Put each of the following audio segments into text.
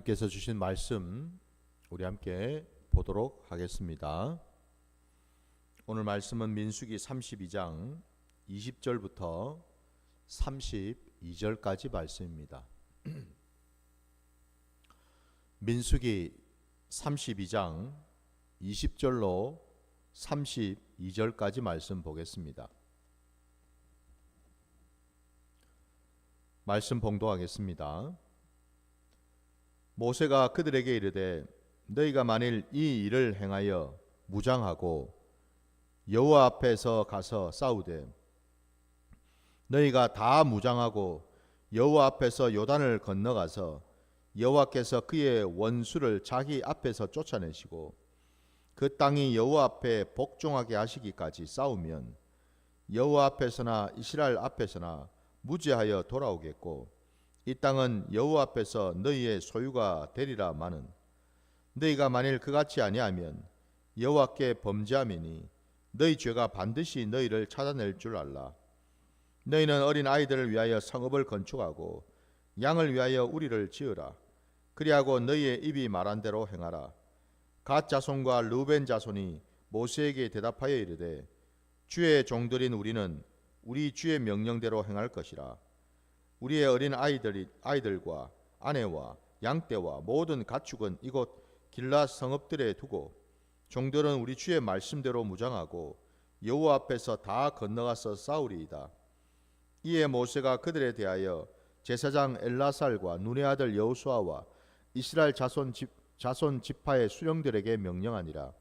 하나님께서 주신 말씀 우리 함께 보도록 하겠습니다. 오늘 말씀은 민수기 32장 20절부터 32절까지 말씀입니다. 민수기 32장 20절로 32절까지 말씀 보겠습니다. 말씀 봉독하겠습니다. 모세가 그들에게 이르되 너희가 만일 이 일을 행하여 무장하고 여호와 앞에서 가서 싸우되 너희가 다 무장하고 여호와 앞에서 요단을 건너가서 여호와께서 그의 원수를 자기 앞에서 쫓아내시고 그 땅이 여호와 앞에 복종하게 하시기까지 싸우면 여호와 앞에서나 이스라엘 앞에서나 무죄하여 돌아오겠고 이 땅은 여호와 앞에서 너희의 소유가 되리라 마는 너희가 만일 그같이 아니하면 여호와께 범죄함이니 너희 죄가 반드시 너희를 찾아낼 줄 알라. 너희는 어린 아이들을 위하여 성읍을 건축하고 양을 위하여 우리를 지으라. 그리하고 너희의 입이 말한 대로 행하라. 갓 자손과 르우벤 자손이 모세에게 대답하여 이르되 주의 종들인 우리는 우리 주의 명령대로 행할 것이라. 우리의 어린 아이들과 아내와 양떼와 모든 가축은 이곳 길앗 성읍들에 두고 종들은 우리 주의 말씀대로 무장하고 여호와 앞에서 다 건너가서 싸우리이다. 이에 모세가 그들에 대하여 제사장 엘라살과 눈의 아들 여호수아와 이스라엘 자손 지파의 수령들에게 명령하니라.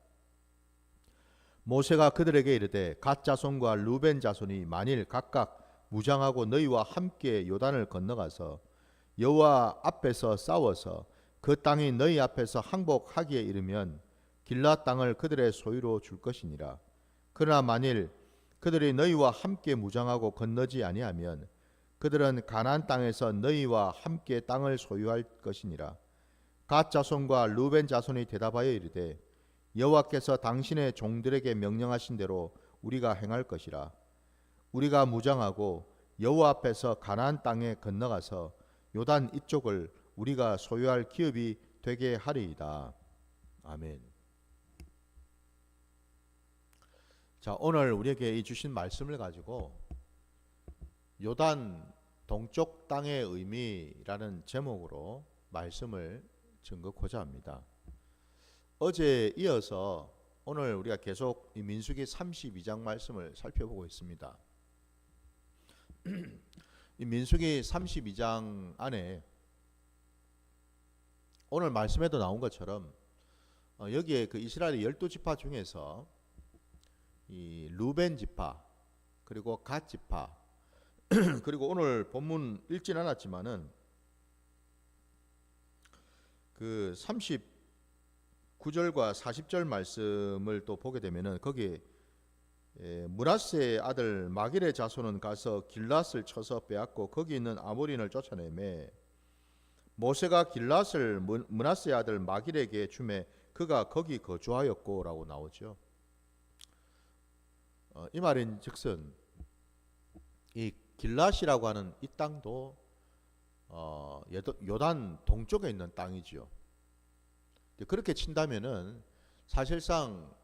모세가 그들에게 이르되 갓 자손과 르우벤 자손이 만일 각각 무장하고 너희와 함께 요단을 건너가서 여호와 앞에서 싸워서 그 땅이 너희 앞에서 항복하기에 이르면 길앗 땅을 그들의 소유로 줄 것이니라. 그러나 만일 그들이 너희와 함께 무장하고 건너지 아니하면 그들은 가나안 땅에서 너희와 함께 땅을 소유할 것이니라. 갓 자손과 르우벤 자손이 대답하여 이르되 여호와께서 당신의 종들에게 명령하신 대로 우리가 행할 것이라. 우리가 무장하고 여호와 앞에서 가나안 땅에 건너가서 요단 이쪽을 우리가 소유할 기업이 되게 하리이다. 아멘. 자, 오늘 우리에게 이 주신 말씀을 가지고 요단 동쪽 땅의 의미라는 제목으로 말씀을 증거하고자 합니다. 어제 이어서 오늘 우리가 계속 이 민수기 32장 말씀을 살펴보고 있습니다. 이 민수기 32장 안에 오늘 말씀에도 나온 것처럼 여기에 그 이스라엘의 12지파 중에서 이 르우벤 지파 그리고 갓 지파 그리고 오늘 본문 읽진 않았지만은 그 39절과 40절 말씀을 또 보게 되면은 거기에 므낫세의 아들 마길의 자손은 가서 길앗을 쳐서 빼앗고 거기 있는 아모린을 쫓아내매 모세가 길앗을 므낫세의 아들 마길에게 주매 그가 거기 거주하였고라고 나오죠. 이 말인즉슨 이 길앗이라고 하는 이 땅도 요단 동쪽에 있는 땅이지요. 그렇게 친다면은 사실상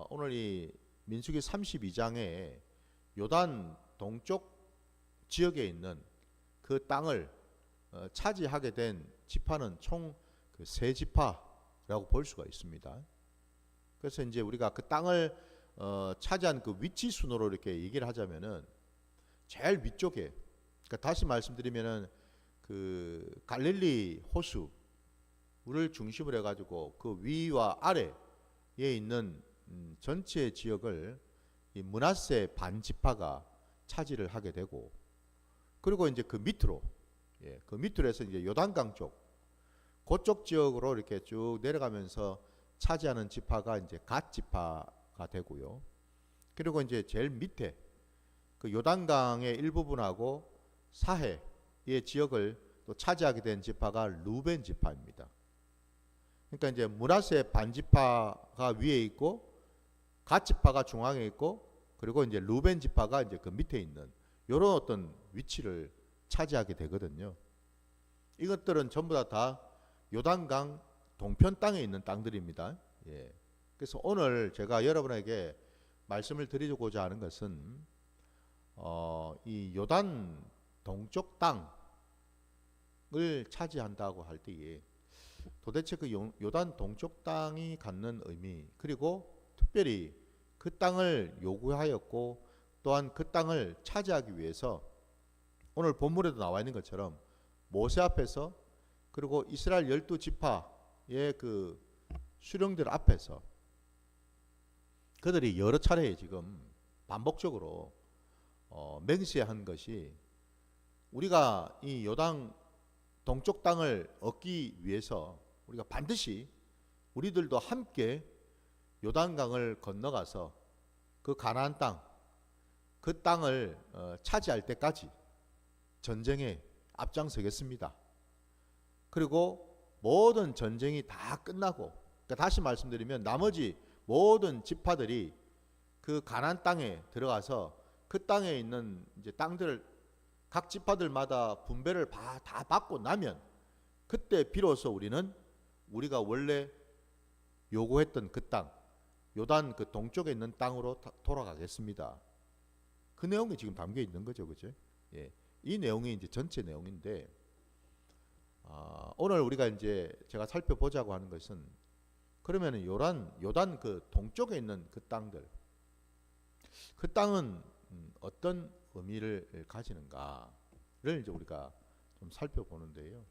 오늘 이 민수기 32장에 요단 동쪽 지역에 있는 그 땅을 차지하게 된 지파는 총 그 세 지파라고 볼 수가 있습니다. 그래서 이제 우리가 그 땅을 차지한 그 위치 순으로 이렇게 얘기를 하자면은 제일 위쪽에, 그러니까 다시 말씀드리면은 그 갈릴리 호수를 중심으로 해가지고 그 위와 아래에 있는 전체 지역을 이 므낫세 반지파가 차지를 하게 되고, 그리고 이제 그 밑으로, 그 밑으로 해서 이제 요단강 쪽, 그쪽 지역으로 이렇게 쭉 내려가면서 차지하는 지파가 이제 갓 지파가 되고요. 그리고 이제 제일 밑에 그 요단강의 일부분하고 사해의 지역을 또 차지하게 된 지파가 르우벤 지파입니다. 그러니까 이제 므낫세 반지파가 위에 있고 갓 지파가 중앙에 있고 그리고 이제 르우벤 지파가 이제 그 밑에 있는 이런 어떤 위치를 차지하게 되거든요. 이것들은 전부 다 요단강 동편 땅에 있는 땅들입니다. 예. 그래서 오늘 제가 여러분에게 말씀을 드리고자 하는 것은 이 요단 동쪽 땅을 차지한다고 할 때에 도대체 그 요단 동쪽 땅이 갖는 의미, 그리고 특별히 그 땅을 요구하였고 또한 그 땅을 차지하기 위해서 오늘 본문에도 나와 있는 것처럼 모세 앞에서 그리고 이스라엘 12지파의 그 수령들 앞에서 그들이 여러 차례 지금 반복적으로 맹세한 것이 우리가 이 요단 동쪽 땅을 얻기 위해서 우리가 반드시 우리들도 함께 요단강을 건너가서 그 가나안 땅, 그 땅을 차지할 때까지 전쟁에 앞장서겠습니다. 그리고 모든 전쟁이 다 끝나고, 그러니까 다시 말씀드리면 나머지 모든 지파들이 그 가나안 땅에 들어가서 그 땅에 있는 이제 땅들을 각 지파들마다 분배를 다 받고 나면 그때 비로소 우리는 우리가 원래 요구했던 그 땅, 요단 그 동쪽에 있는 땅으로 돌아가겠습니다. 그 내용이 지금 담겨 있는 거죠, 그죠? 예, 이 내용이 이제 전체 내용인데 오늘 우리가 이제 제가 살펴보자고 하는 것은 그러면은 요단 그 동쪽에 있는 그 땅들, 그 땅은 어떤 의미를 가지는가를 이제 우리가 좀 살펴보는데요.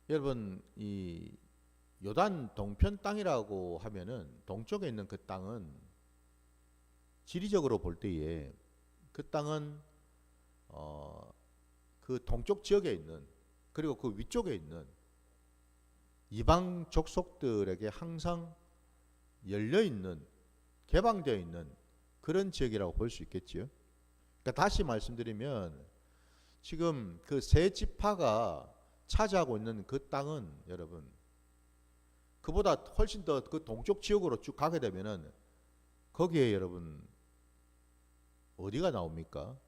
여러분, 이 요단 동편 땅이라고 하면은 동쪽에 있는 그 땅은 지리적으로 볼 때에 그 땅은 그 동쪽 지역에 있는 그리고 그 위쪽에 있는 이방 족속들에게 항상 열려 있는 개방되어 있는 그런 지역이라고 볼 수 있겠지요. 그러니까 다시 말씀드리면 지금 그 세 지파가 차지하고 있는 그 땅은 여러분 그보다 훨씬 더 그 동쪽 지역으로 쭉 가게 되면은 거기에 여러분 어디가 나옵니까?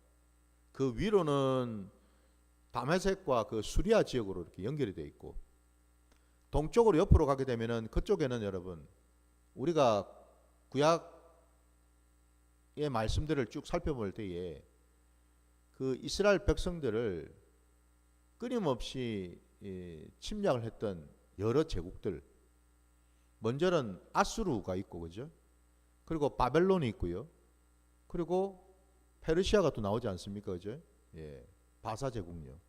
그 위로는 다메섹과 그 수리아 지역으로 이렇게 연결이 되어 있고 동쪽으로 옆으로 가게 되면은 그쪽에는 여러분 우리가 구약의 말씀들을 쭉 살펴볼 때에 그 이스라엘 백성들을 끊임없이 침략을 했던 여러 제국들, 먼저는 아수르가 있고 그죠? 그리고 바벨론이 있고요. 그리고 페르시아가 또 나오지 않습니까? 그죠? 예. 바사 제국요.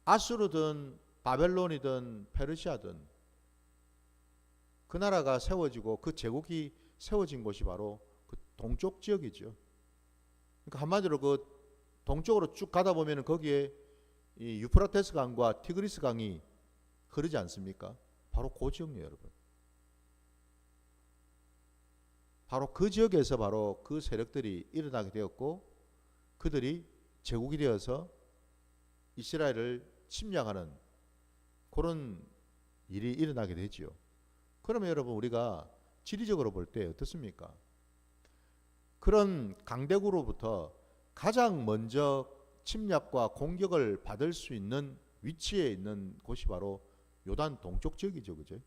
아수르든 바벨론이든 페르시아든 그 나라가 세워지고 그 제국이 세워진 곳이 바로 그 동쪽 지역이죠. 그러니까 한마디로 그 동쪽으로 쭉 가다 보면 거기에 이 유프라테스 강과 티그리스 강이 흐르지 않습니까? 바로 그 지역이에요, 여러분. 바로 그 지역에서 바로 그 세력들이 일어나게 되었고 그들이 제국이 되어서 이스라엘을 침략하는 그런 일이 일어나게 되지요. 그러면 여러분 우리가 지리적으로 볼 때 어떻습니까? 그런 강대국으로부터 가장 먼저 침략과 공격을 받을 수 있는 위치에 있는 곳이 바로 요단 동쪽 지역이죠, 그죠?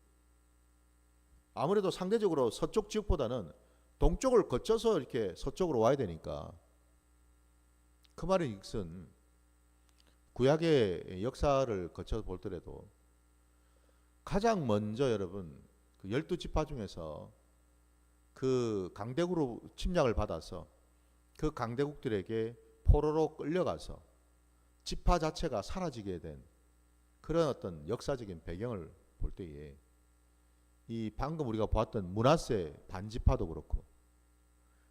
아무래도 상대적으로 서쪽 지역보다는 동쪽을 거쳐서 이렇게 서쪽으로 와야 되니까 그 말은 이것은 구약의 역사를 거쳐서 볼 때라도 가장 먼저 여러분 그 12지파 중에서 그 강대국으로 침략을 받아서 그 강대국들에게 포로로 끌려가서 지파 자체가 사라지게 된 그런 어떤 역사적인 배경을 볼 때에 이 방금 우리가 보았던 므낫세 반지파도 그렇고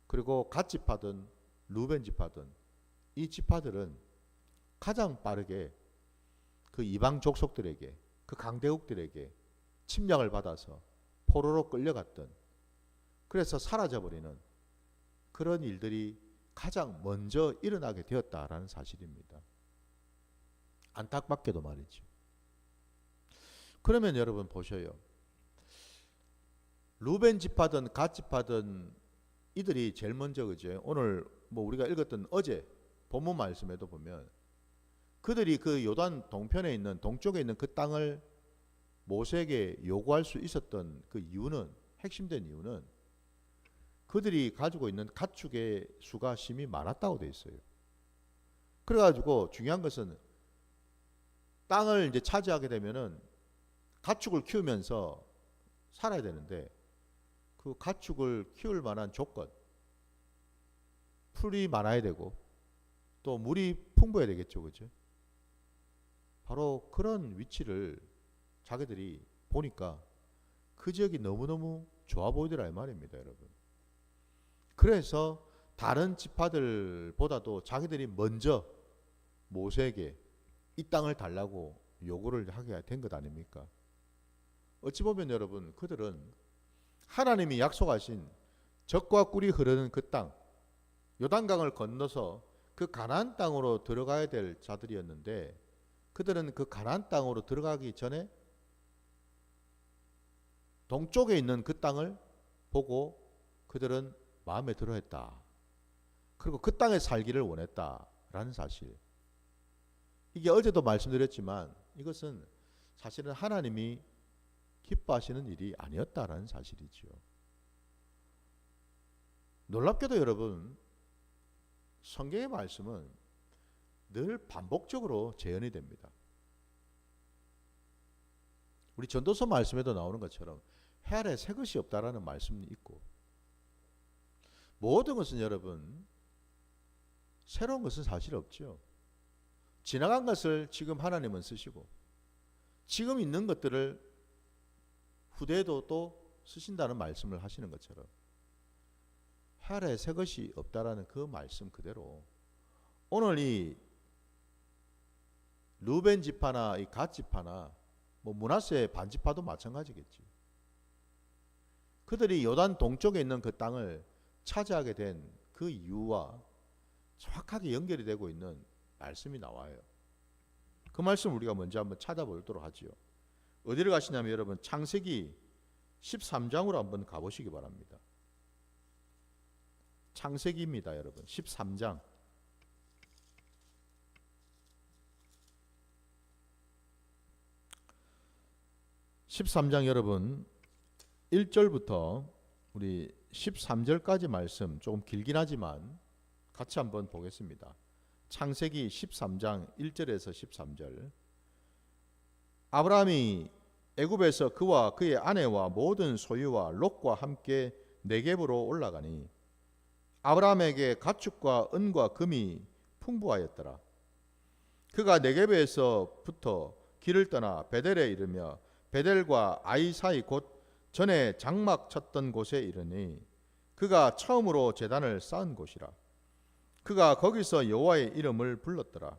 그리고 갓 지파든 루벤 지파든 이 지파들은 가장 빠르게 그 이방 족속들에게 그 강대국들에게 침략을 받아서 포로로 끌려갔던 그래서 사라져버리는 그런 일들이 가장 먼저 일어나게 되었다라는 사실입니다. 안타깝게도 말이죠. 그러면 여러분 보셔요. 루벤 지파든 갓 지파든 이들이 제일 먼저 그죠? 오늘 뭐 우리가 읽었던 어제 본문 말씀에도 보면 그들이 그 요단 동편에 있는 동쪽에 있는 그 땅을 모세에게 요구할 수 있었던 그 이유는, 핵심된 이유는 그들이 가지고 있는 가축의 수가 심히 많았다고 돼 있어요. 그래가지고 중요한 것은 땅을 이제 차지하게 되면은 가축을 키우면서 살아야 되는데, 그 가축을 키울 만한 조건, 풀이 많아야 되고 또 물이 풍부해야 되겠죠, 그죠? 바로 그런 위치를 자기들이 보니까 그 지역이 너무너무 좋아 보이더라 이 말입니다, 여러분. 그래서 다른 지파들보다도 자기들이 먼저 모세에게 이 땅을 달라고 요구를 하게 된 것 아닙니까? 어찌 보면 여러분, 그들은 하나님이 약속하신 젖과 꿀이 흐르는 그 땅, 요단강을 건너서 그 가나안 땅으로 들어가야 될 자들이었는데, 그들은 그 가나안 땅으로 들어가기 전에 동쪽에 있는 그 땅을 보고 그들은 마음에 들어했다. 그리고 그 땅에 살기를 원했다라는 사실. 이게 어제도 말씀드렸지만 이것은 사실은 하나님이 기뻐하시는 일이 아니었다라는 사실이죠. 놀랍게도 여러분, 성경의 말씀은 늘 반복적으로 재현이 됩니다. 우리 전도서 말씀에도 나오는 것처럼 해 아래 새 것이 없다라는 말씀이 있고, 모든 것은 여러분 새로운 것은 사실 없죠. 지나간 것을 지금 하나님은 쓰시고 지금 있는 것들을 후대에도 또 쓰신다는 말씀을 하시는 것처럼 해 아래 새 것이 없다라는 그 말씀 그대로 오늘 이 루벤 지파나 이 갓 지파나 뭐 므낫세 반지파도 마찬가지겠지. 그들이 요단 동쪽에 있는 그 땅을 차지하게 된 그 이유와 정확하게 연결이 되고 있는 말씀이 나와요. 그 말씀 우리가 먼저 한번 찾아보도록 하지요. 어디를 가시냐면 여러분, 창세기 13장으로 한번 가보시기 바랍니다. 창세기입니다, 여러분. 13장. 13장 여러분 1절부터 우리 13절까지 말씀, 조금 길긴 하지만 같이 한번 보겠습니다. 창세기 13장 1절에서 13절. 아브라함이 애굽에서 그와 그의 아내와 모든 소유와 롯과 함께 네겝으로 올라가니 아브라함에게 가축과 은과 금이 풍부하였더라. 그가 네겝에서부터 길을 떠나 베델에 이르며 베델과 아이 사이 곧 전에 장막 쳤던 곳에 이르니 그가 처음으로 제단을 쌓은 곳이라. 그가 거기서 여호와의 이름을 불렀더라.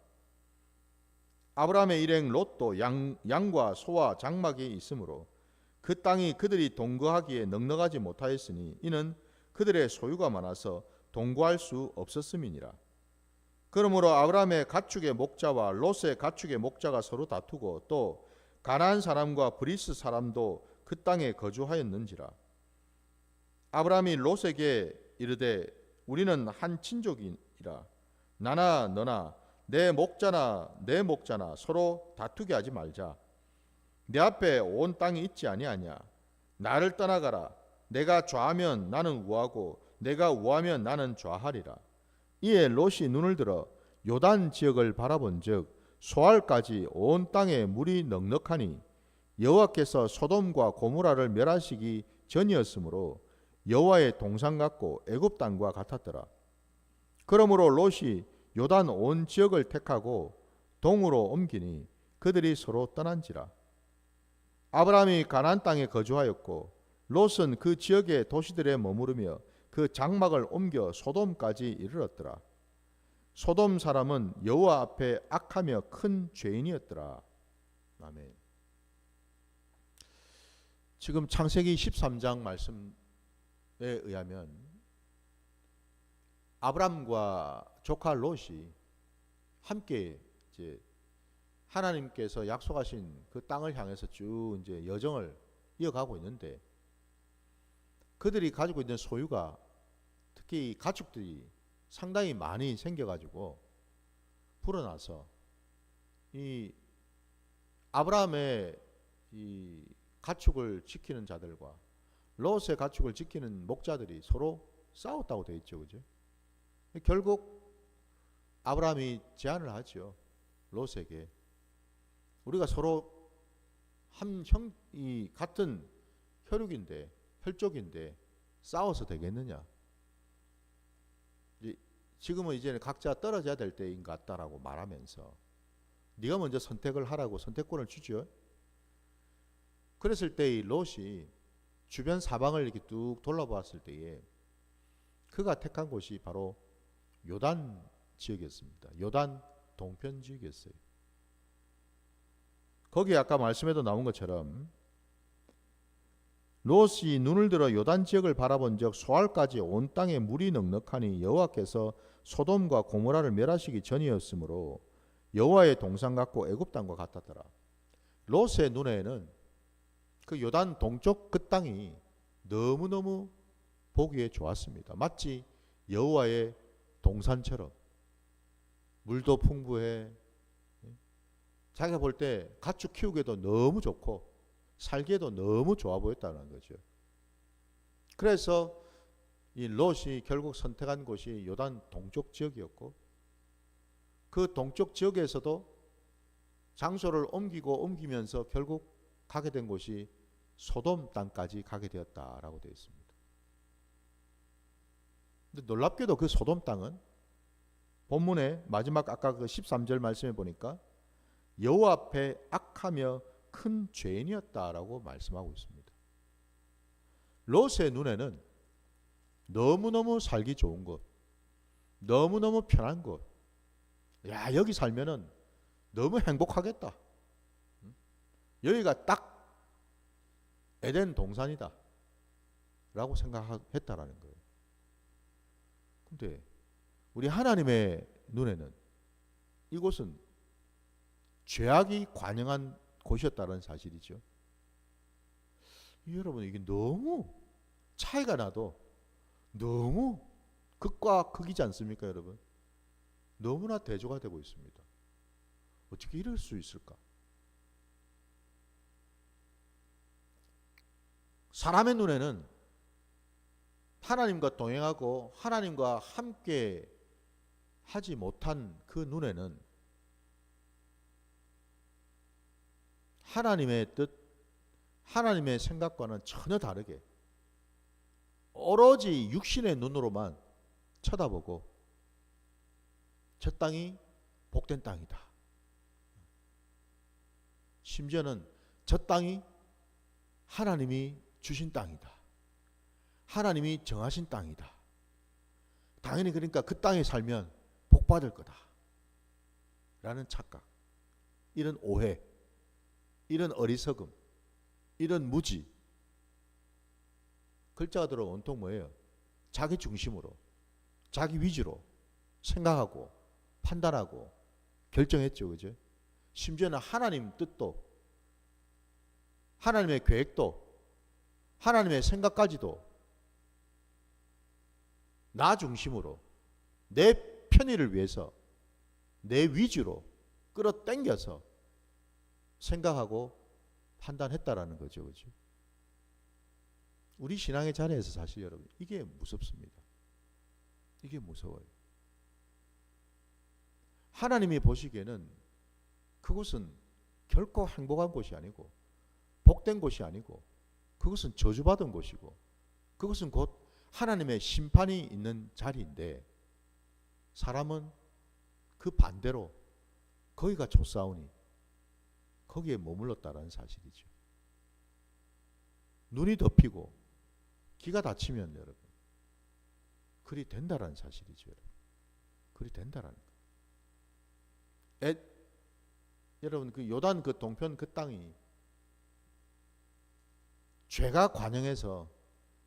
아브라함의 일행 롯도 양과 소와 장막이 있으므로 그 땅이 그들이 동거하기에 넉넉하지 못하였으니 이는 그들의 소유가 많아서 동거할 수 없었음이니라. 그러므로 아브라함의 가축의 목자와 롯의 가축의 목자가 서로 다투고 또 가나안 사람과 브리스 사람도 그 땅에 거주하였는지라. 아브라함이 롯에게 이르되 우리는 한 친족이라. 나나 너나 내 목자나 서로 다투게 하지 말자. 내 앞에 온 땅이 있지 아니하냐. 나를 떠나가라. 내가 좌하면 나는 우하고 내가 우하면 나는 좌하리라. 이에 롯이 눈을 들어 요단 지역을 바라본즉 소알까지 온 땅에 물이 넉넉하니 여호와께서 소돔과 고모라를 멸하시기 전이었으므로 여호와의 동산 같고 애굽 땅과 같았더라. 그러므로 롯이 요단 온 지역을 택하고 동으로 옮기니 그들이 서로 떠난지라. 아브라함이 가나안 땅에 거주하였고 롯은 그 지역의 도시들에 머무르며 그 장막을 옮겨 소돔까지 이르렀더라. 소돔 사람은 여호와 앞에 악하며 큰 죄인이었더라. 아멘. 지금 창세기 13장 말씀에 의하면 아브람과 조카 롯이 함께 이제 하나님께서 약속하신 그 땅을 향해서 쭉 이제 여정을 이어가고 있는데, 그들이 가지고 있는 소유가 특히 가축들이 상당히 많이 생겨가지고 불어나서 이 아브라함의 이 가축을 지키는 자들과 롯의 가축을 지키는 목자들이 서로 싸웠다고 되어 있죠, 그죠? 결국 아브라함이 제안을 하죠, 롯에게. 우리가 서로 이 같은 혈족인데 싸워서 되겠느냐? 지금은 이제는 각자 떨어져야 될 때인 것 같다라고 말하면서 네가 먼저 선택을 하라고 선택권을 주죠. 그랬을 때 이 롯이 주변 사방을 이렇게 뚝 돌아보았을 때에 그가 택한 곳이 바로 요단 지역이었습니다. 요단 동편 지역이었어요. 거기에 아까 말씀에도 나온 것처럼 롯이 눈을 들어 요단 지역을 바라본 적 소알까지 온 땅에 물이 넉넉하니 여호와께서 소돔과 고모라를 멸하시기 전이었으므로 여호와의 동산 같고 애굽 땅과 같았더라. 롯의 눈에는 그 요단 동쪽 그 땅이 너무너무 보기에 좋았습니다. 마치 여호와의 동산처럼 물도 풍부해, 자기가 볼 때 가축 키우기에도 너무 좋고 살기에도 너무 좋아 보였다는 거죠. 그래서 이 롯이 결국 선택한 곳이 요단 동쪽 지역이었고, 그 동쪽 지역에서도 장소를 옮기면서 결국 가게 된 곳이 소돔 땅까지 가게 되었다라고 되어 있습니다. 근데 놀랍게도 그 소돔 땅은 본문의 마지막 아까 그 13절 말씀해 보니까 여호와 앞에 악하며 큰 죄인이었다라고 말씀하고 있습니다. 롯의 눈에는 너무너무 살기 좋은 곳, 너무너무 편한 곳, 야 여기 살면은 너무 행복하겠다, 여기가 딱 에덴 동산이다 라고 생각했다라는 거예요. 근데 우리 하나님의 눈에는 이곳은 죄악이 관영한 곳이었다는 사실이죠. 여러분, 이게 너무 차이가 나도 너무 극과 극이지 않습니까, 여러분? 너무나 대조가 되고 있습니다. 어떻게 이럴 수 있을까? 사람의 눈에는 하나님과 동행하고 하나님과 함께 하지 못한 그 눈에는 하나님의 뜻, 하나님의 생각과는 전혀 다르게 오로지 육신의 눈으로만 쳐다보고 저 땅이 복된 땅이다, 심지어는 저 땅이 하나님이 주신 땅이다, 하나님이 정하신 땅이다, 당연히 그러니까 그 땅에 살면 복 받을 거다 라는 착각, 이런 오해, 이런 어리석음, 이런 무지, 글자가 들어 온통 뭐예요? 자기 중심으로, 자기 위주로 생각하고 판단하고 결정했죠, 그죠? 심지어는 하나님 뜻도, 하나님의 계획도, 하나님의 생각까지도 나 중심으로 내 편의를 위해서 내 위주로 끌어당겨서 생각하고 판단했다라는 거죠, 그죠? 우리 신앙의 자리에서 사실 여러분 이게 무섭습니다. 이게 무서워요. 하나님이 보시기에는 그곳은 결코 행복한 곳이 아니고 복된 곳이 아니고 그것은 저주받은 곳이고 그것은 곧 하나님의 심판이 있는 자리인데, 사람은 그 반대로 거기가 좋사오니 거기에 머물렀다라는 사실이죠. 눈이 덮이고 귀가 닫히면 여러분 그리 된다라는 사실이죠, 여러분. 그리 된다라는 거. 여러분 그 요단 그 동편 그 땅이 죄가 관영해서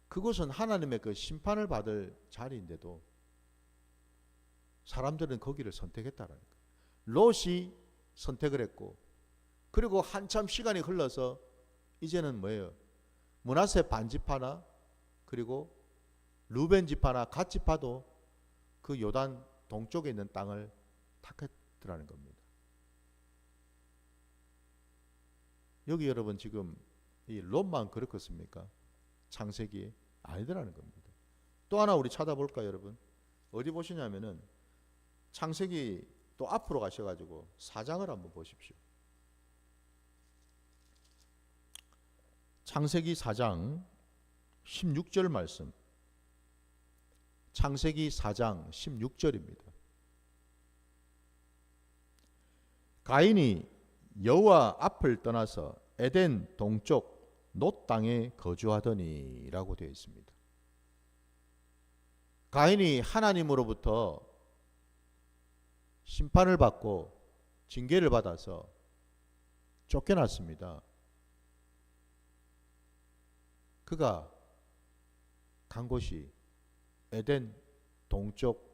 그곳은 하나님의 그 심판을 받을 자리인데도 사람들은 거기를 선택했다라는 거예요. 롯이 선택을 했고, 그리고 한참 시간이 흘러서 이제는 뭐예요? 므낫세 반지파나 그리고 루벤 지파나 갓 지파도 그 요단 동쪽에 있는 땅을 택했더라는 겁니다. 여기 여러분 지금 이 롯만 그렇겠습니까? 창세기 아니더라는 겁니다. 또 하나 우리 찾아볼까요, 여러분? 어디 보시냐면은 창세기 또 앞으로 가셔가지고 4장을 한번 보십시오. 창세기 4장 16절 말씀. 창세기 4장 16절입니다. 가인이 여호와 앞을 떠나서 에덴 동쪽 놋 땅에 거주하더니 라고 되어 있습니다. 가인이 하나님으로부터 심판을 받고 징계를 받아서 쫓겨났습니다. 그가 간 곳이 에덴 동쪽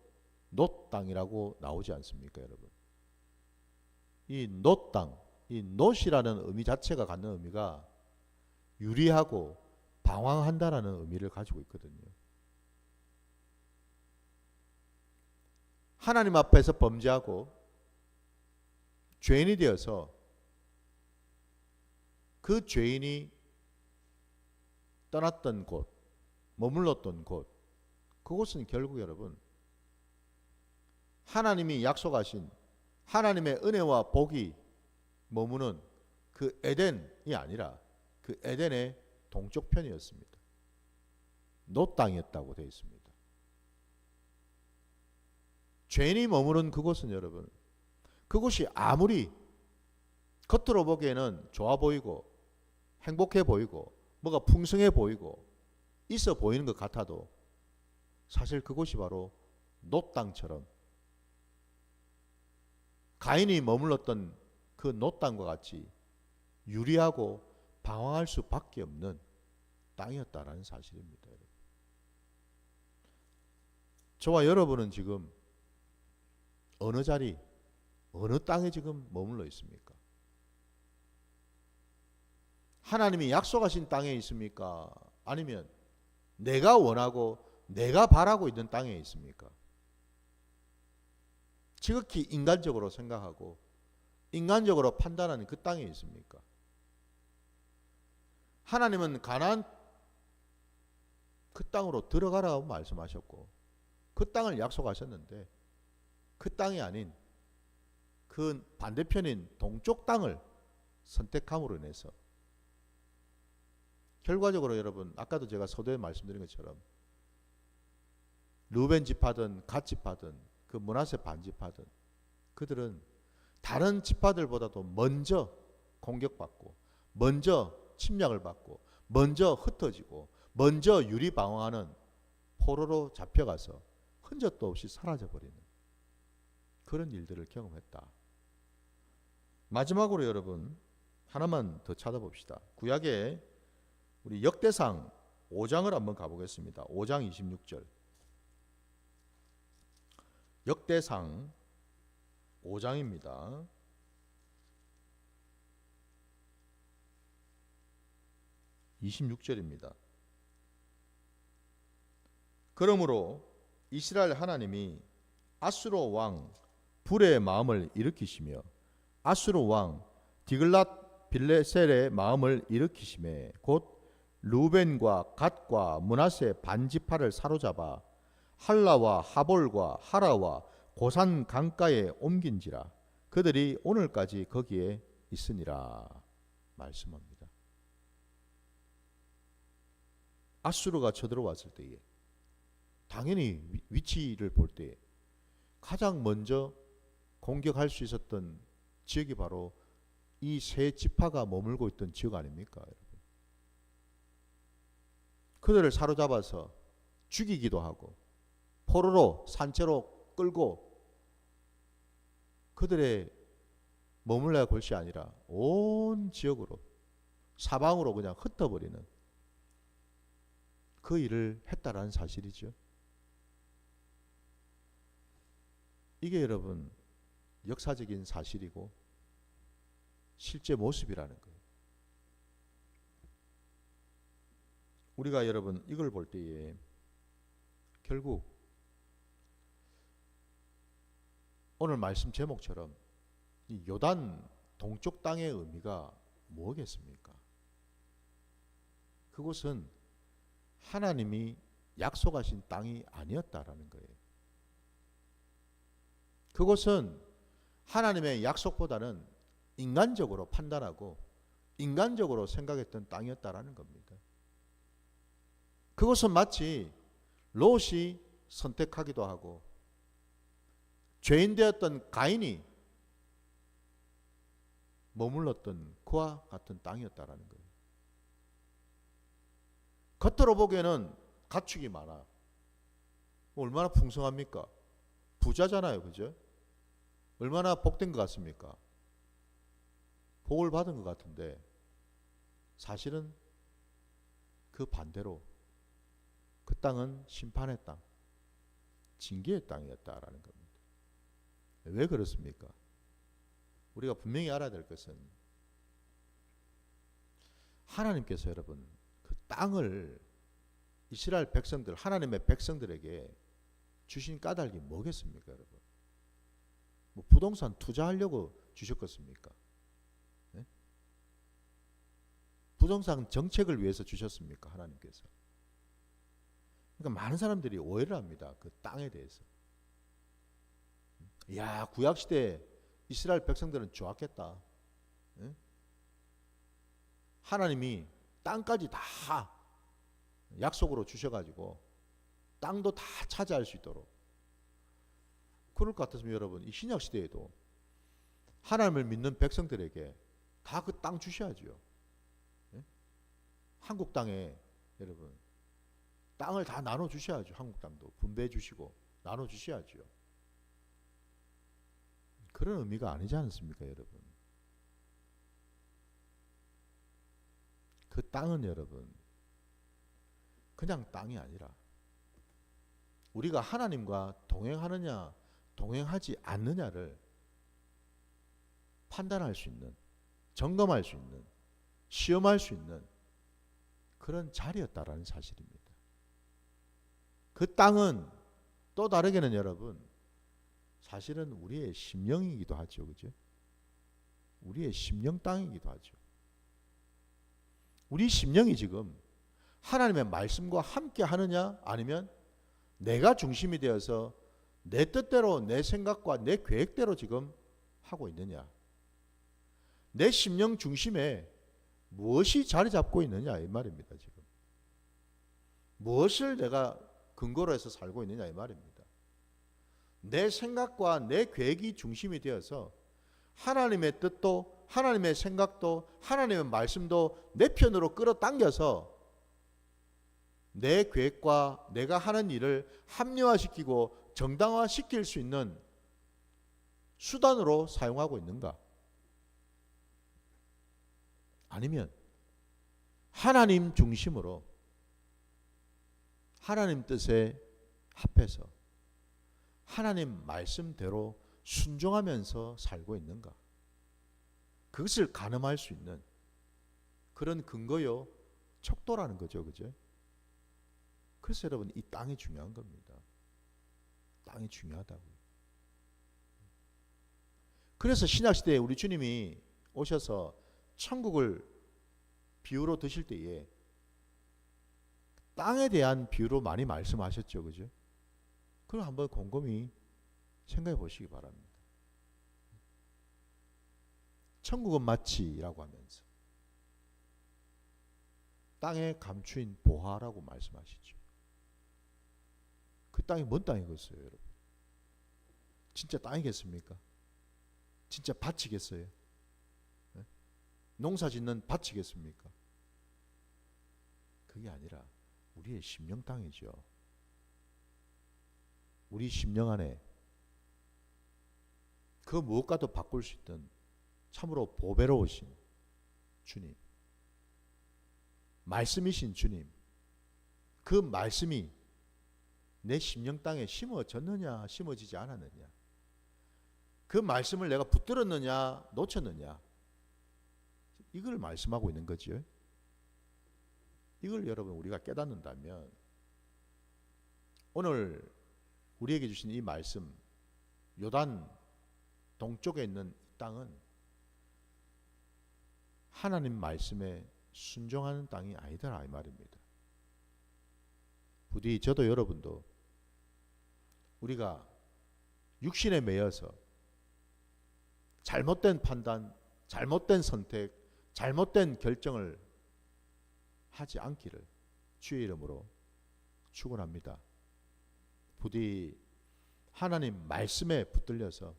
놋 땅이라고 나오지 않습니까, 여러분? 이 놋 땅, 이 놋이라는 의미 자체가 갖는 의미가 유리하고 방황한다라는 의미를 가지고 있거든요. 하나님 앞에서 범죄하고 죄인이 되어서 그 죄인이 떠났던 곳, 머물렀던 곳, 그곳은 결국 여러분 하나님이 약속하신 하나님의 은혜와 복이 머무는 그 에덴이 아니라 그 에덴의 동쪽 편이었습니다. 놋 땅이었다고 되어 있습니다. 죄인이 머무는 그곳은 여러분, 그곳이 아무리 겉으로 보기에는 좋아 보이고 행복해 보이고 뭐가 풍성해 보이고 있어 보이는 것 같아도 사실 그곳이 바로 놋 땅처럼 가인이 머물렀던 그 놋 땅과 같이 유리하고 방황할 수밖에 없는 땅이었다라는 사실입니다. 저와 여러분은 지금 어느 자리, 어느 땅에 지금 머물러 있습니까? 하나님이 약속하신 땅에 있습니까? 아니면 내가 원하고 내가 바라고 있는 땅에 있습니까? 지극히 인간적으로 생각하고 인간적으로 판단하는 그 땅에 있습니까? 하나님은 가나안 그 땅으로 들어가라고 말씀하셨고 그 땅을 약속하셨는데 그 땅이 아닌 그 반대편인 동쪽 땅을 선택함으로 인해서 결과적으로 여러분 아까도 제가 서두에 말씀드린 것처럼 르우벤 지파든 갓 지파든 그 므낫세 반 지파든 그들은 다른 지파들보다도 먼저 공격받고 먼저 침략을 받고 먼저 흩어지고 먼저 유리방황하는 포로로 잡혀가서 흔적도 없이 사라져버리는 그런 일들을 경험했다. 마지막으로 여러분 하나만 더 찾아봅시다. 구약의 우리 역대상 5장을 한번 가보겠습니다. 5장 26절. 역대상 5장입니다. 26절입니다. 그러므로 이스라엘 하나님이 아수르 왕 불의 마음을 일으키시며 아수르 왕 디글랏 빌레셀의 마음을 일으키시매 곧 루벤과 갓과 므낫세 반지파를 사로잡아 할라와 하볼과 하라와 고산 강가에 옮긴지라 그들이 오늘까지 거기에 있으니라 말씀합니다. 아수르가 쳐들어왔을 때에 당연히 위치를 볼 때에 가장 먼저 공격할 수 있었던 지역이 바로 이 세 지파가 머물고 있던 지역 아닙니까? 여러분. 그들을 사로잡아서 죽이기도 하고 포로로 산채로 끌고 그들의 머물러야 곳이 아니라 온 지역으로 사방으로 그냥 흩어버리는 그 일을 했다라는 사실이죠. 이게 여러분 역사적인 사실이고 실제 모습이라는 거예요. 우리가 여러분 이걸 볼 때에 결국 오늘 말씀 제목처럼 이 요단 동쪽 땅의 의미가 뭐겠습니까? 그곳은 하나님이 약속하신 땅이 아니었다라는 거예요. 그곳은 하나님의 약속보다는 인간적으로 판단하고 인간적으로 생각했던 땅이었다라는 겁니다. 그것은 마치 롯이 선택하기도 하고 죄인 되었던 가인이 머물렀던 그와 같은 땅이었다라는 거예요. 겉으로 보기에는 가축이 많아. 얼마나 풍성합니까? 부자잖아요, 그죠? 얼마나 복된 것 같습니까? 복을 받은 것 같은데 사실은 그 반대로 그 땅은 심판의 땅, 징계의 땅이었다라는 겁니다. 왜 그렇습니까? 우리가 분명히 알아야 될 것은 하나님께서 여러분 그 땅을 이스라엘 백성들, 하나님의 백성들에게 주신 까닭이 뭐겠습니까, 여러분? 뭐 부동산 투자하려고 주셨겠습니까? 네? 부동산 정책을 위해서 주셨습니까, 하나님께서? 그러니까 많은 사람들이 오해를 합니다, 그 땅에 대해서. 야, 구약 시대 이스라엘 백성들은 좋았겠다. 네? 하나님이 땅까지 다 약속으로 주셔가지고 땅도 다 차지할 수 있도록. 그럴 것 같았으면 여러분 이 신약 시대에도 하나님을 믿는 백성들에게 다 그 땅 주셔야죠. 네? 한국 땅에 여러분 땅을 다 나눠 주셔야죠. 한국 땅도 분배해 주시고 나눠 주셔야죠. 그런 의미가 아니지 않습니까, 여러분? 그 땅은 여러분 그냥 땅이 아니라 우리가 하나님과 동행하느냐 동행하지 않느냐를 판단할 수 있는, 점검할 수 있는, 시험할 수 있는 그런 자리였다라는 사실입니다. 그 땅은 또 다르게는 여러분 사실은 우리의 심령이기도 하죠. 그죠? 우리의 심령 땅이기도 하죠. 우리 심령이 지금 하나님의 말씀과 함께 하느냐 아니면 내가 중심이 되어서 내 뜻대로 내 생각과 내 계획대로 지금 하고 있느냐, 내 심령 중심에 무엇이 자리 잡고 있느냐 이 말입니다. 지금 무엇을 내가 근거로 해서 살고 있느냐 이 말입니다. 내 생각과 내 계획이 중심이 되어서 하나님의 뜻도 하나님의 생각도 하나님의 말씀도 내 편으로 끌어당겨서 내 계획과 내가 하는 일을 합리화시키고 정당화시킬 수 있는 수단으로 사용하고 있는가? 아니면 하나님 중심으로 하나님 뜻에 합해서 하나님 말씀대로 순종하면서 살고 있는가? 그것을 가늠할 수 있는 그런 근거요 척도라는 거죠. 그죠? 그래서 여러분 이 땅이 중요한 겁니다. 땅이 중요하다고요. 그래서 신약시대에 우리 주님이 오셔서 천국을 비유로 드실 때에 땅에 대한 비유로 많이 말씀하셨죠. 그죠? 그걸 한번 곰곰이 생각해 보시기 바랍니다. 천국은 마치라고 하면서 땅에 감추인 보화라고 말씀하시죠. 그 땅이 뭔 땅이겠어요, 여러분? 진짜 땅이겠습니까? 진짜 밭이겠어요? 네? 농사 짓는 밭이겠습니까? 그게 아니라 우리의 심령 땅이죠. 우리 심령 안에 그 무엇과도 바꿀 수 있던 참으로 보배로우신 주님, 말씀이신 주님, 그 말씀이 내 심령 땅에 심어졌느냐 심어지지 않았느냐, 그 말씀을 내가 붙들었느냐 놓쳤느냐, 이걸 말씀하고 있는 거죠. 이걸 여러분 우리가 깨닫는다면 오늘 우리에게 주신 이 말씀, 요단 동쪽에 있는 이 땅은 하나님 말씀에 순종하는 땅이 아니더라 이 말입니다. 부디 저도 여러분도 우리가 육신에 매여서 잘못된 판단, 잘못된 선택, 잘못된 결정을 하지 않기를 주의 이름으로 축원합니다. 부디 하나님 말씀에 붙들려서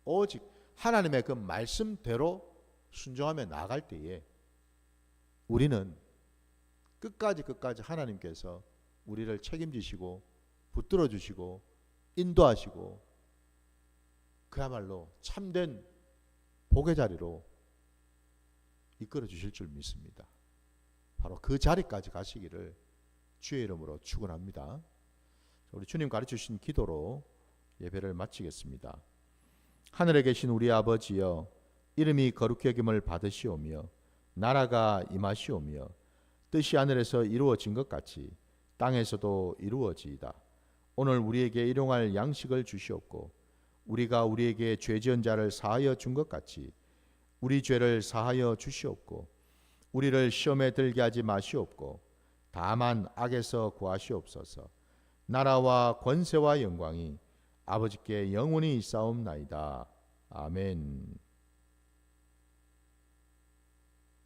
오직 하나님의 그 말씀대로 순종하며 나아갈 때에 우리는 끝까지 하나님께서 우리를 책임지시고 붙들어 주시고 인도하시고 그야말로 참된 복의 자리로 이끌어 주실 줄 믿습니다. 바로 그 자리까지 가시기를 주의 이름으로 축원합니다. 우리 주님 가르쳐 주신 기도로 예배를 마치겠습니다. 하늘에 계신 우리 아버지여, 이름이 거룩히 여김을 받으시오며 나라가 임하시오며 뜻이 하늘에서 이루어진 것 같이 땅에서도 이루어지이다. 오늘 우리에게 일용할 양식을 주시옵고 우리가 우리에게 죄 지은 자를 사하여 준 것 같이 우리 죄를 사하여 주시옵고 우리를 시험에 들게 하지 마시옵고 다만 악에서 구하시옵소서. 나라와 권세와 영광이 아버지께 영원히 있사옵나이다. 아멘.